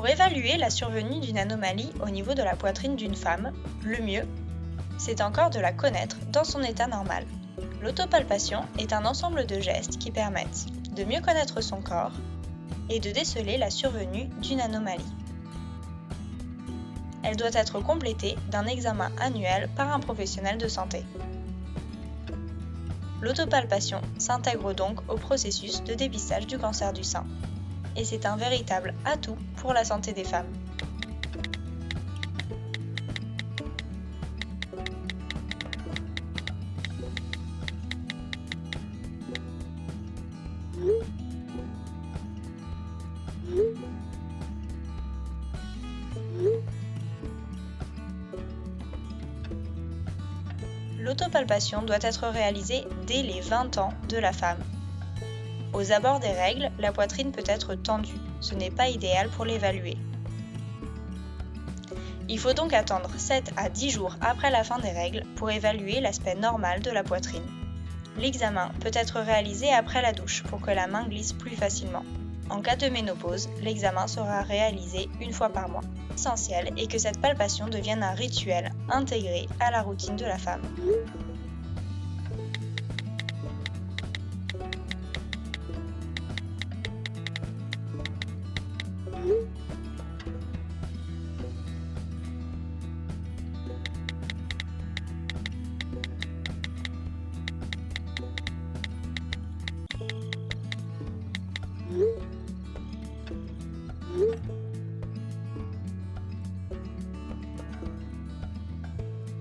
Pour évaluer la survenue d'une anomalie au niveau de la poitrine d'une femme, le mieux, c'est encore de la connaître dans son état normal. L'autopalpation est un ensemble de gestes qui permettent de mieux connaître son corps et de déceler la survenue d'une anomalie. Elle doit être complétée d'un examen annuel par un professionnel de santé. L'autopalpation s'intègre donc au processus de dépistage du cancer du sein et c'est un véritable atout pour la santé des femmes. L'autopalpation doit être réalisée dès les 20 ans de la femme. Aux abords des règles, la poitrine peut être tendue. Ce n'est pas idéal pour l'évaluer. Il faut donc attendre 7 à 10 jours après la fin des règles pour évaluer l'aspect normal de la poitrine. L'examen peut être réalisé après la douche pour que la main glisse plus facilement. En cas de ménopause, l'examen sera réalisé une fois par mois. L'essentiel est que cette palpation devienne un rituel intégré à la routine de la femme.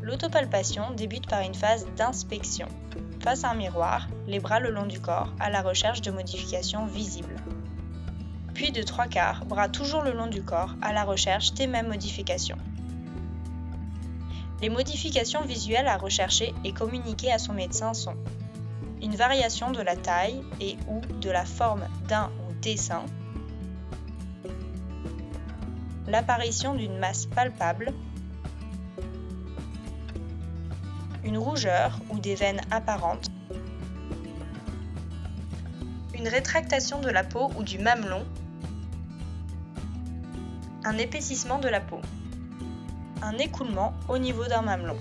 L'autopalpation débute par une phase d'inspection. Face à un miroir, les bras le long du corps, à la recherche de modifications visibles. Puis de 3/4, bras toujours le long du corps, à la recherche des mêmes modifications. Les modifications visuelles à rechercher et communiquer à son médecin sont une variation de la taille et ou de la forme d'un ou des seins, l'apparition d'une masse palpable, une rougeur ou des veines apparentes, une rétractation de la peau ou du mamelon, un épaississement de la peau, un écoulement au niveau d'un mamelon.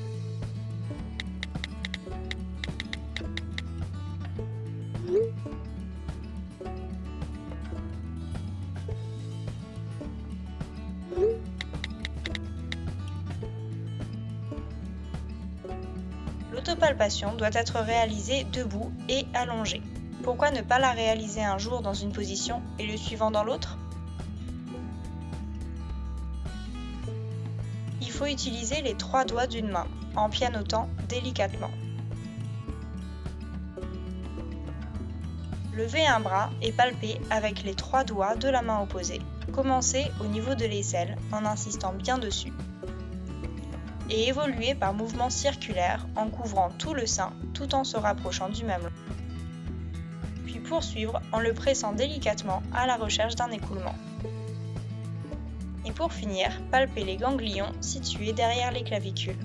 L'autopalpation doit être réalisée debout et allongée. Pourquoi ne pas la réaliser un jour dans une position et le suivant dans l'autre ? Il faut utiliser les 3 doigts d'une main, en pianotant délicatement. Levez un bras et palpez avec les 3 doigts de la main opposée. Commencez au niveau de l'aisselle en insistant bien dessus. Et évoluez par mouvements circulaires en couvrant tout le sein tout en se rapprochant du mamelon. Puis poursuivre en le pressant délicatement à la recherche d'un écoulement. Et pour finir, palpez les ganglions situés derrière les clavicules.